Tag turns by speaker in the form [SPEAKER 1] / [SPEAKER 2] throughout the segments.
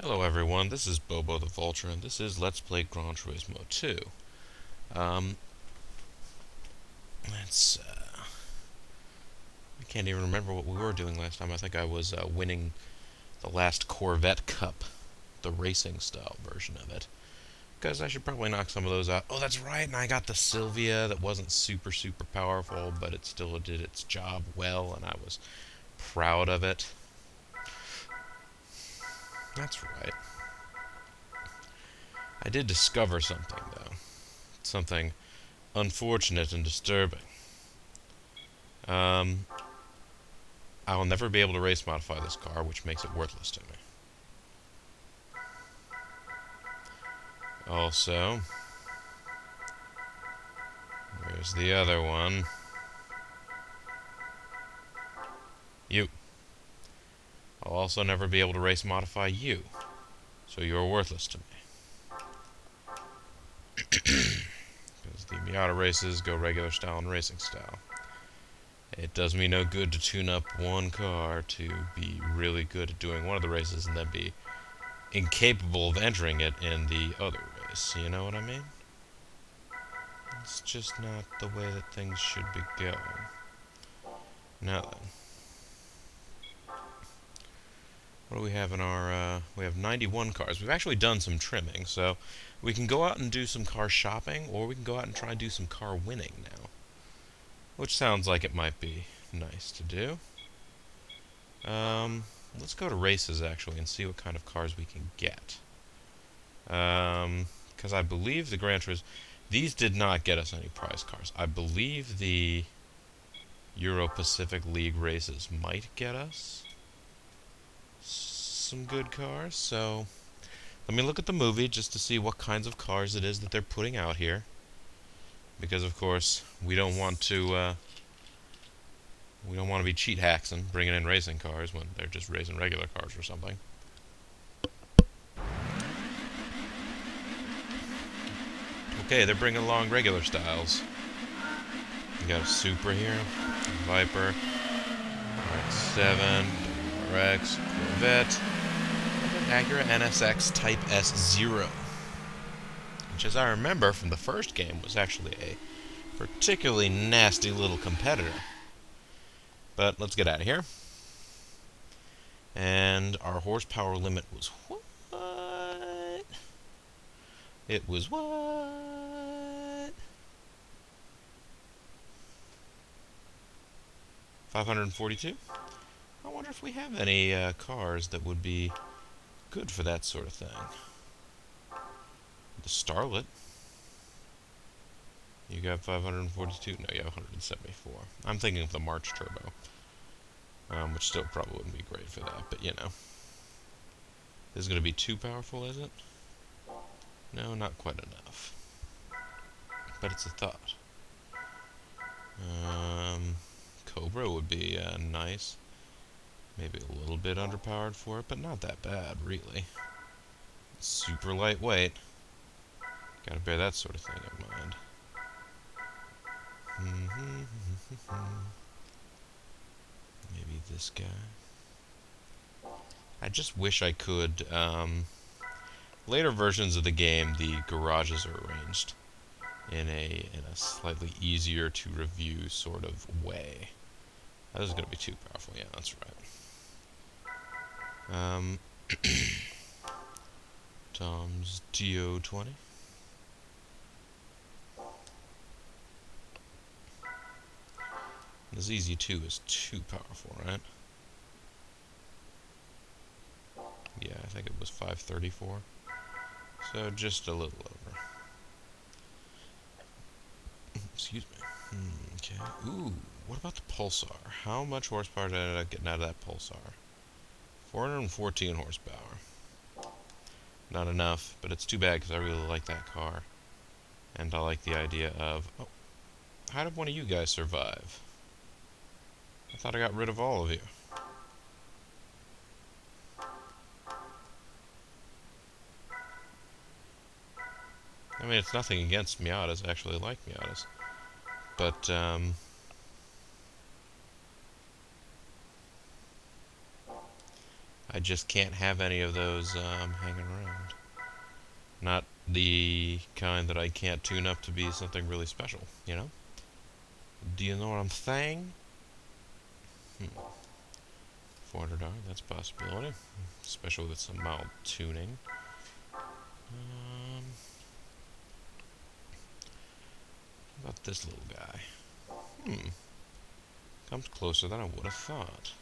[SPEAKER 1] Hello everyone, this is Bobo the Vulture, and this is Let's Play Gran Turismo 2. Um, let's, I can't even remember what we were doing last time. I think I was winning the last Corvette Cup, the racing style version of it. Because I should probably knock some of those out. Oh, that's right, and I got the Sylvia that wasn't super powerful, but it still did its job well, and I was proud of it. That's right. I did discover something, though. Something unfortunate and disturbing. Um, I will never be able to race modify this car, which makes it worthless to me. Also, there's the other one. You. I'll also never be able to race modify you, so you're worthless to me. Because the Miata races go regular style and racing style. It does me no good to tune up one car to be really good at doing one of the races and then be incapable of entering it in the other race. You know what I mean? It's just not the way that things should be going. Now then. What do we have in our, we have 91 cars. We've actually done some trimming, so we can go out and do some car shopping, or we can go out and try and do some car winning now. Which sounds like it might be nice to do. Let's go to races, actually, and see what kind of cars we can get. Because I believe the Gran Turismo... These did not get us any prize cars. I believe the Euro-Pacific League races might get us some good cars, so let me look at the movie just to see what kinds of cars it is that they're putting out here. Because of course we don't want to be cheat hacks and bringing in racing cars when they're just racing regular cars or something. Okay, they're bringing along regular styles. You got a Supra here, a Viper, RX-7, RX, Corvette, Acura NSX Type S0. Which, as I remember from the first game, was actually a particularly nasty little competitor. But let's get out of here. And our horsepower limit was what? It was what? 542? I wonder if we have any cars that would be good for that sort of thing. The Starlet. You got 542? No, you have 174. I'm thinking of the March Turbo. Which still probably wouldn't be great for that, but you know. This is going to be too powerful, is it? No, not quite enough. But it's a thought. Cobra would be nice. Maybe a little bit underpowered for it, but not that bad, really. It's super lightweight. Gotta bear that sort of thing in mind. Maybe this guy. I just wish I could, later versions of the game, the garages are arranged in a slightly easier to review sort of way. That is going to be too powerful. Yeah, that's right. Tom's DO20. The ZZ2 is too powerful, right? Yeah, I think it was 534. So just a little over. Excuse me. Okay. Ooh, what about the Pulsar? How much horsepower did I end up getting out of that Pulsar? 414 horsepower. Not enough, but it's too bad because I really like that car. And I like the idea of... Oh, how did one of you guys survive? I thought I got rid of all of you. I mean, it's nothing against Miatas. I actually like Miatas. But, I just can't have any of those hanging around. Not the kind that I can't tune up to be something really special, you know? Do you know what I'm saying? $400, that's a possibility. Especially with some mild tuning. How about this little guy? Comes closer than I would have thought.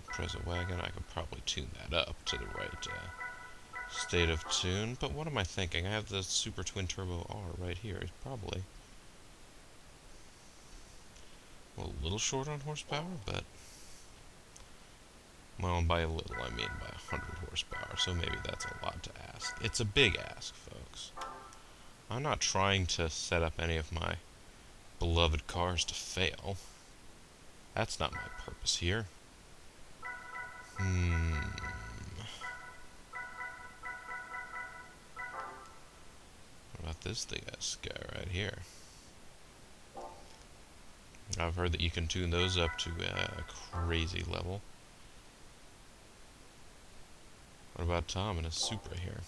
[SPEAKER 1] Present wagon, I could probably tune that up to the right state of tune. But what am I thinking? I have the Super Twin Turbo R right here. It's probably a little short on horsepower, but... Well, by a little, I mean by 100 horsepower, so maybe that's a lot to ask. It's a big ask, folks. I'm not trying to set up any of my beloved cars to fail. That's not my purpose here. What about this guy right here? I've heard that you can tune those up to a crazy level. What about Tom and his Supra here?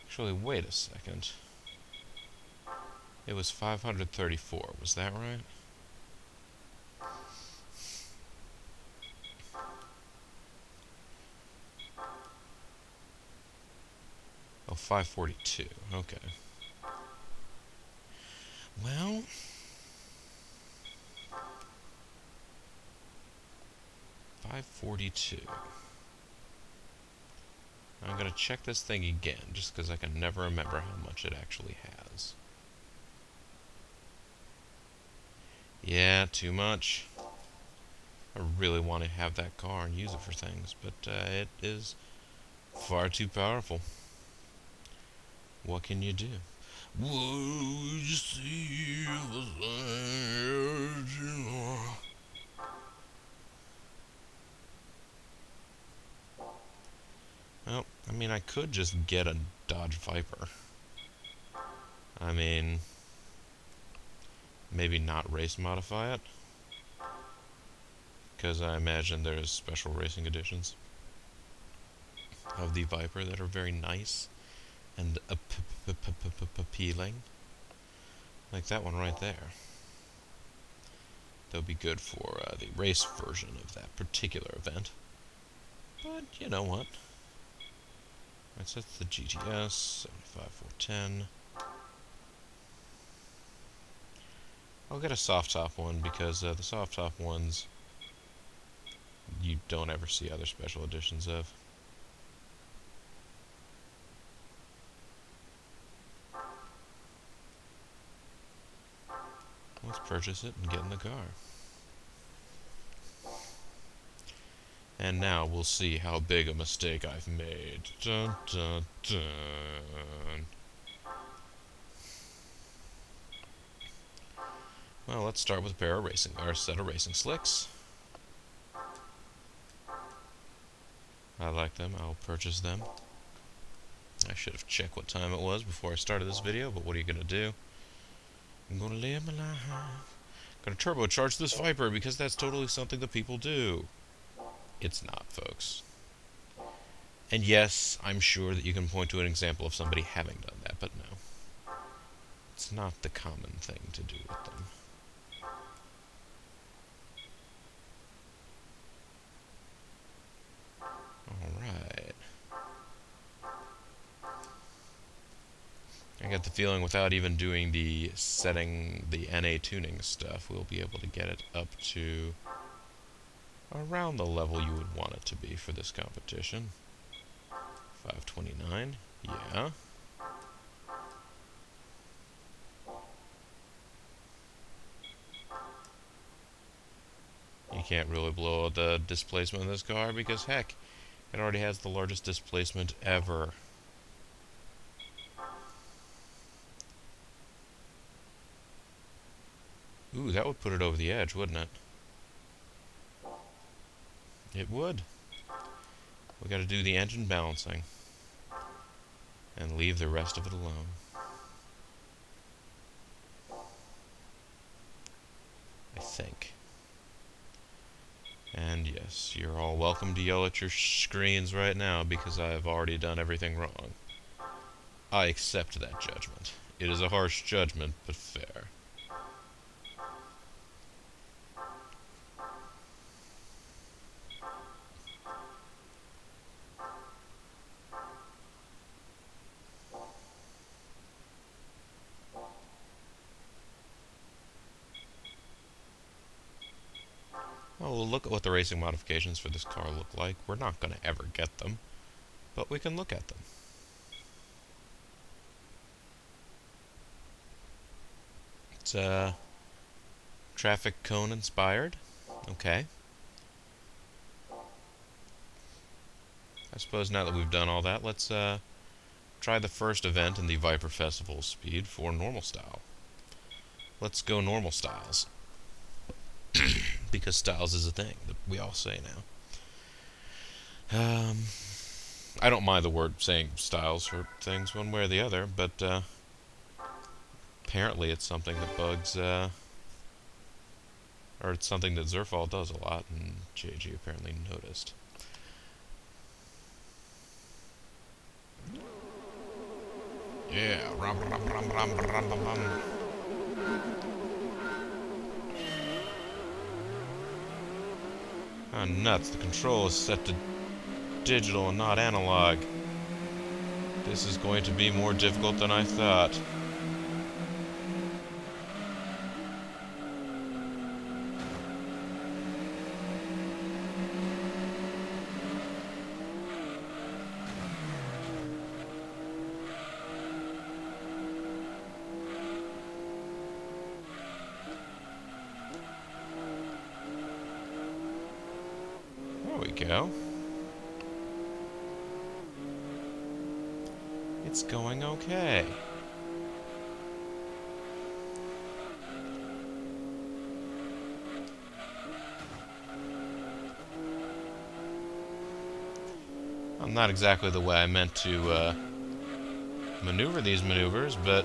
[SPEAKER 1] Actually, wait a second. It was 534, was that right? Oh, 542, okay. Well... $542. I'm gonna check this thing again, just because I can never remember how much it actually has. Yeah, too much. I really want to have that car and use it for things, but it is far too powerful. What can you do? Would you see well, I mean, I could just get a Dodge Viper. I mean, maybe not race modify it, because I imagine there's special racing editions of the Viper that are very nice and appealing. Like that one right there. That would be good for the race version of that particular event. But you know what? Right, so that's the GTS 75410. I'll get a soft top one because the soft top ones you don't ever see other special editions of. Let's purchase it and get in the car. And now we'll see how big a mistake I've made. Dun, dun, dun. Well, let's start with a pair of set of racing slicks. I like them. I'll purchase them. I should have checked what time it was before I started this video, but what are you gonna do? I'm gonna live my life. Gonna turbocharge this Viper because that's totally something that people do. It's not, folks. And yes, I'm sure that you can point to an example of somebody having done that, but no. It's not the common thing to do with them. Alright. I get the feeling without even doing the setting, the NA tuning stuff, we'll be able to get it up to around the level you would want it to be for this competition. 529, yeah. You can't really blow out the displacement of this car because, heck, it already has the largest displacement ever. Ooh, that would put it over the edge, wouldn't it? It would. We gotta do the engine balancing and leave the rest of it alone. think. And yes, you're all welcome to yell at your screens right now because I have already done everything wrong. I accept that judgment. It is a harsh judgment, but fair. Well, we'll look at what the racing modifications for this car look like. We're not going to ever get them, but we can look at them. It's traffic cone inspired. Okay. I suppose now that we've done all that, let's try the first event in the Viper Festival speed for normal style. Let's go normal styles. Because styles is a thing that we all say now. I don't mind the word saying styles for things one way or the other, but apparently it's something that bugs, or it's something that Zerfall does a lot, and JG apparently noticed. Yeah, rum rum rum rum rum rum rum. Ah, nuts, the control is set to digital and not analog. This is going to be more difficult than I thought. There we go. It's going okay. I'm not exactly the way I meant to maneuver these maneuvers, but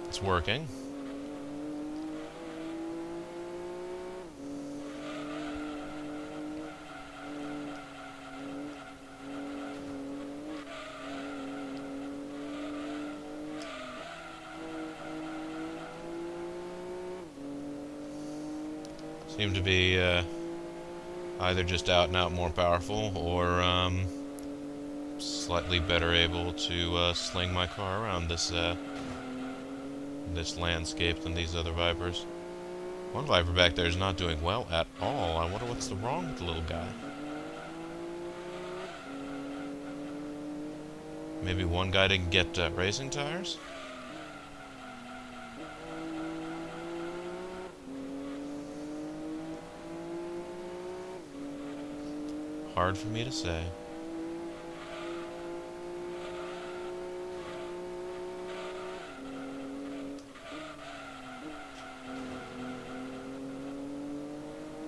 [SPEAKER 1] it's working. Seem to be either just out and out more powerful or slightly better able to sling my car around this landscape than these other Vipers. One Viper back there is not doing well at all. I wonder what's wrong with the little guy. Maybe one guy didn't get racing tires? Hard for me to say.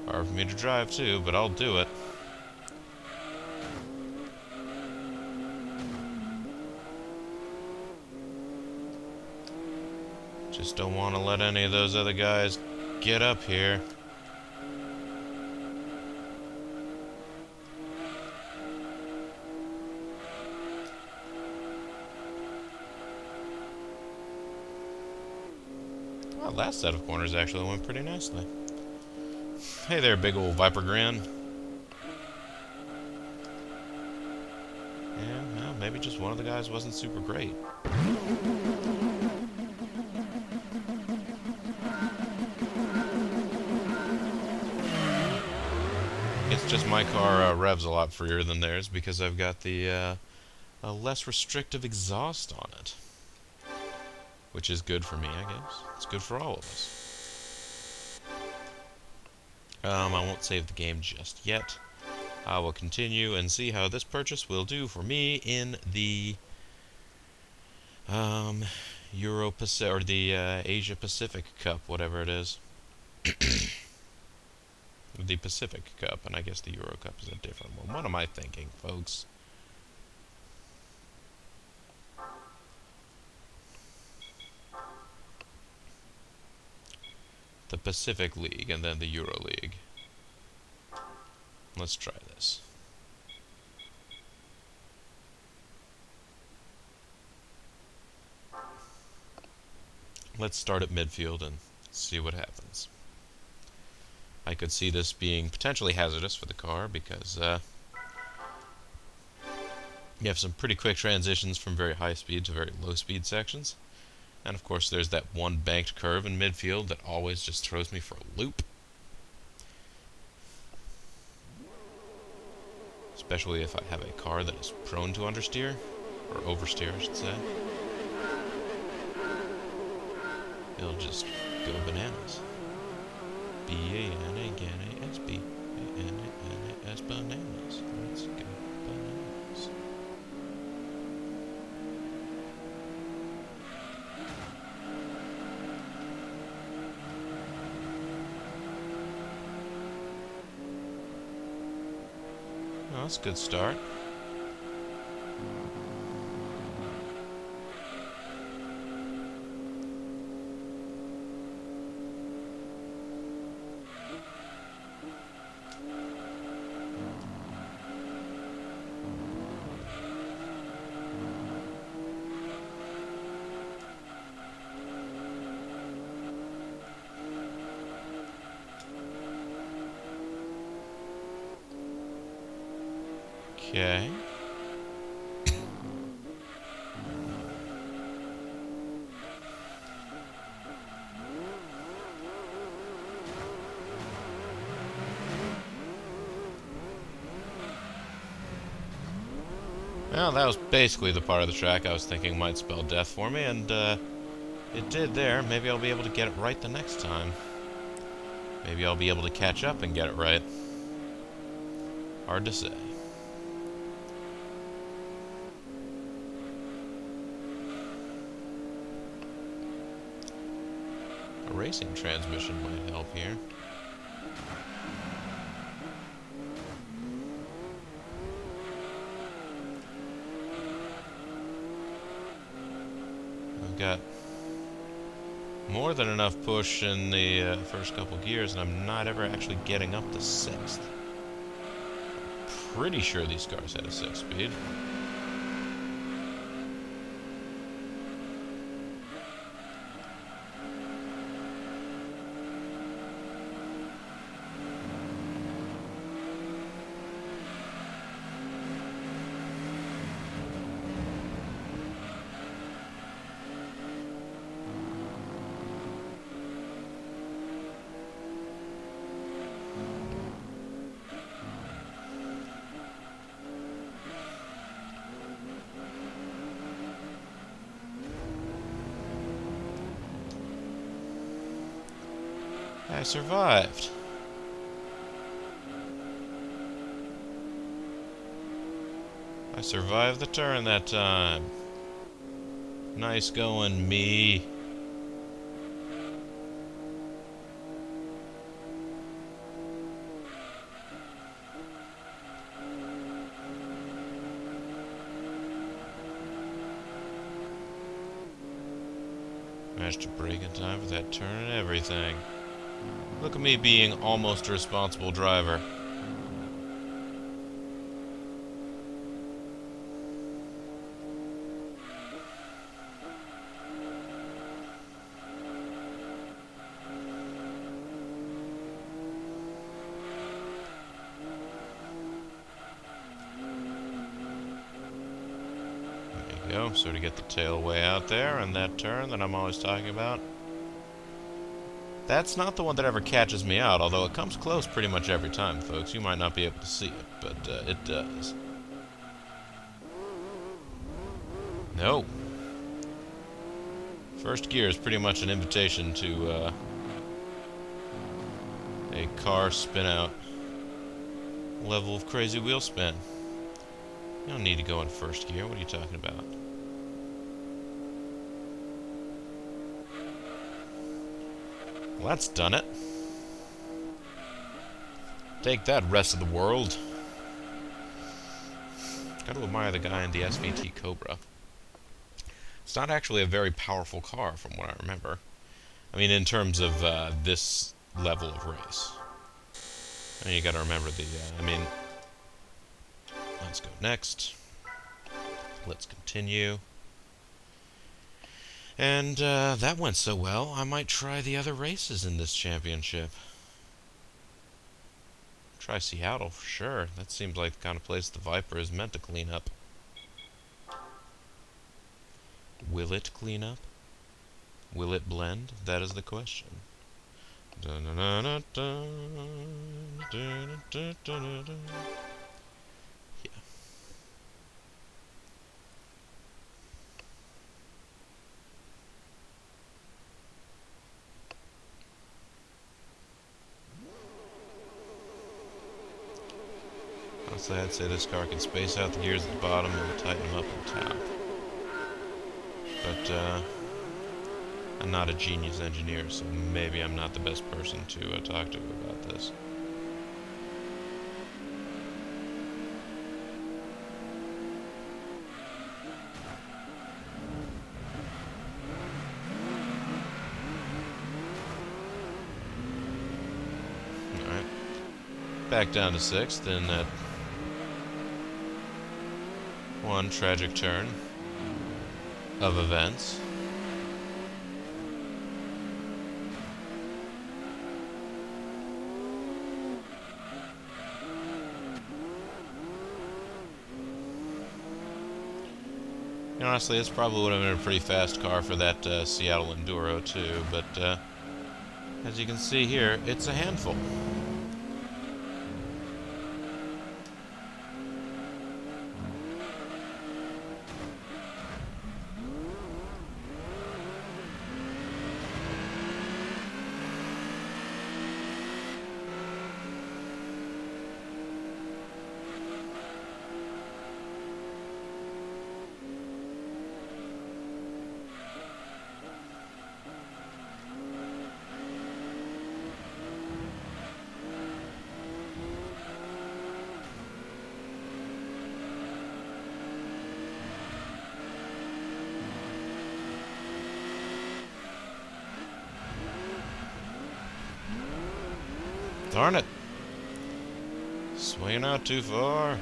[SPEAKER 1] Hard for me to drive too, but I'll do it. Just don't want to let any of those other guys get up here. Well, last set of corners actually went pretty nicely. Hey there, big old Viper grin. Yeah, well, maybe just one of the guys wasn't super great. It's just my car revs a lot freer than theirs because I've got the a less restrictive exhaust on it. Which is good for me, I guess. It's good for all of us. I won't save the game just yet. I will continue and see how this purchase will do for me in the Euro-Pacific, or the Asia-Pacific Cup, whatever it is. The Pacific Cup, and I guess the Euro Cup is a different one. What am I thinking, folks? the Pacific League, and then the Euro League. Let's try this. Let's start at midfield and see what happens. I could see this being potentially hazardous for the car because you have some pretty quick transitions from very high speed to very low speed sections. And of course there's that one banked curve in midfield that always just throws me for a loop. Especially if I have a car that is prone to understeer, or oversteer I should say. It'll just go bananas. B-A-N-A-N-A-S-B A-N-A-N-A-S bananas. Let's go bananas. Oh, that's a good start. Okay. Well, that was basically the part of the track I was thinking might spell death for me, and it did there. Maybe I'll be able to get it right the next time. Maybe I'll be able to catch up and get it right. Hard to say. A racing transmission might help here. I've got more than enough push in the first couple gears, and I'm not ever actually getting up to 6th. Pretty sure these cars had a 6-speed. I survived. I survived the turn that time. Nice going, me. Managed to brake in time for that turn and everything. Look at me being almost a responsible driver. There you go, sort of get the tail way out there, and that turn that I'm always talking about. That's not the one that ever catches me out, although it comes close pretty much every time, folks. You might not be able to see it, but it does. No. First gear is pretty much an invitation to a car spin-out level of crazy wheel spin. You don't need to go in first gear. What are you talking about? Well, that's done it. Take that, rest of the world. Gotta admire the guy in the SVT Cobra. It's not actually a very powerful car, from what I remember. I mean, in terms of this level of race. And you gotta remember the, I mean, let's go next. Let's continue. And that went so well, I might try the other races in this championship. Try Seattle for sure. That seems like the kind of place the Viper is meant to clean up. Will it clean up? Will it blend? That is the question. Yeah. Honestly, I'd say this car can space out the gears at the bottom and tighten them up on top. But, I'm not a genius engineer, so maybe I'm not the best person to talk to about this. Alright. Back down to 6th in that one tragic turn of events. And honestly, this probably would have been a pretty fast car for that Seattle Enduro too, but as you can see here, it's a handful. Darn it. Swinging out too far.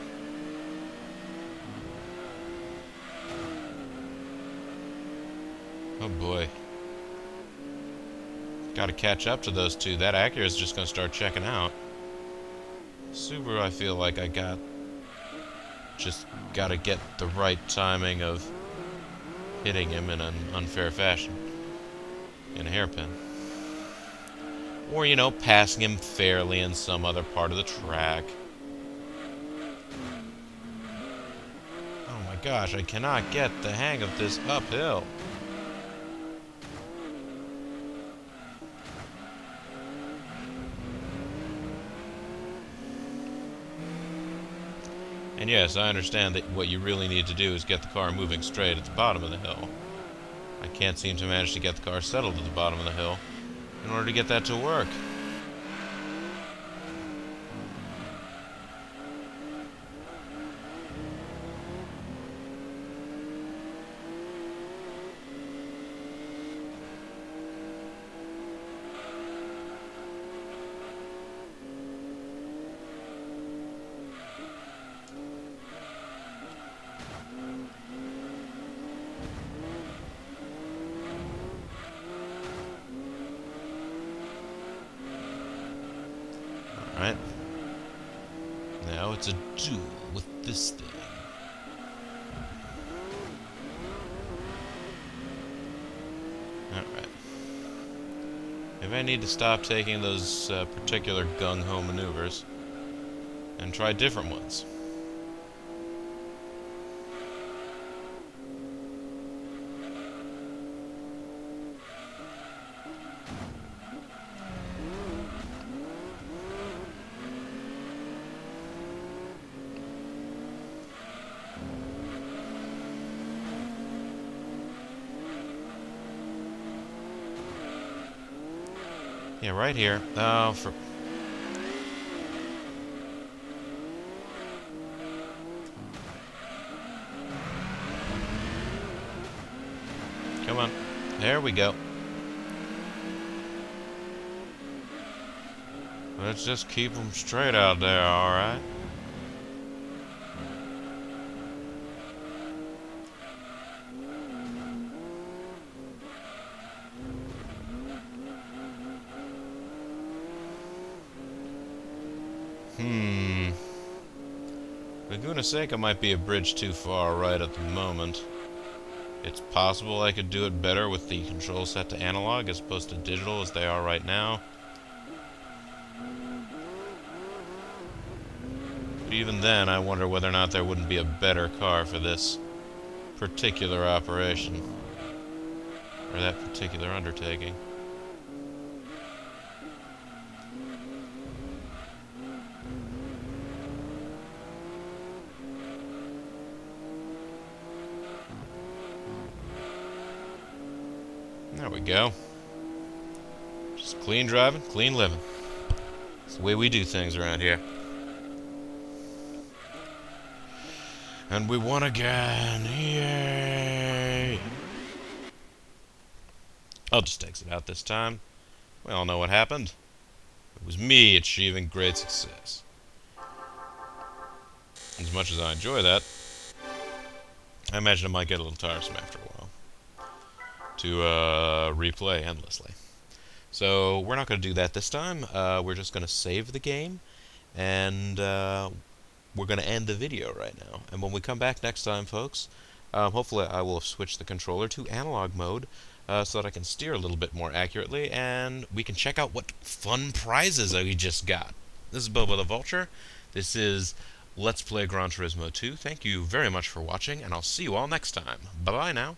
[SPEAKER 1] Oh boy. Gotta catch up to those two. That Acura is just gonna start checking out. Subaru, I feel like I just gotta get the right timing of hitting him in an unfair fashion. In a hairpin. Or, you know, passing him fairly in some other part of the track. Oh my gosh, I cannot get the hang of this uphill. And yes, I understand that what you really need to do is get the car moving straight at the bottom of the hill. I can't seem to manage to get the car settled at the bottom of the hill in order to get that to work. Alright. Now it's a duel with this thing. Alright. Maybe I need to stop taking those particular gung-ho maneuvers and try different ones. Yeah, right here. Oh, for... Come on. There we go. Let's just keep them straight out there, alright? Laguna Seca might be a bridge too far right at the moment. It's possible I could do it better with the controls set to analog as opposed to digital as they are right now. But even then, I wonder whether or not there wouldn't be a better car for this particular operation. Or that particular undertaking. There we go. Just clean driving, clean living. It's the way we do things around here. And we won again. Yay! I'll just exit out this time. We all know what happened. It was me achieving great success. As much as I enjoy that, I imagine it might get a little tiresome after a while to replay endlessly. So we're not going to do that this time. We're just going to save the game, and we're going to end the video right now. And when we come back next time, folks, hopefully I will have switched the controller to analog mode so that I can steer a little bit more accurately, and we can check out what fun prizes we just got. This is Bobo the Vulture. This is Let's Play Gran Turismo 2. Thank you very much for watching, and I'll see you all next time. Bye-bye now.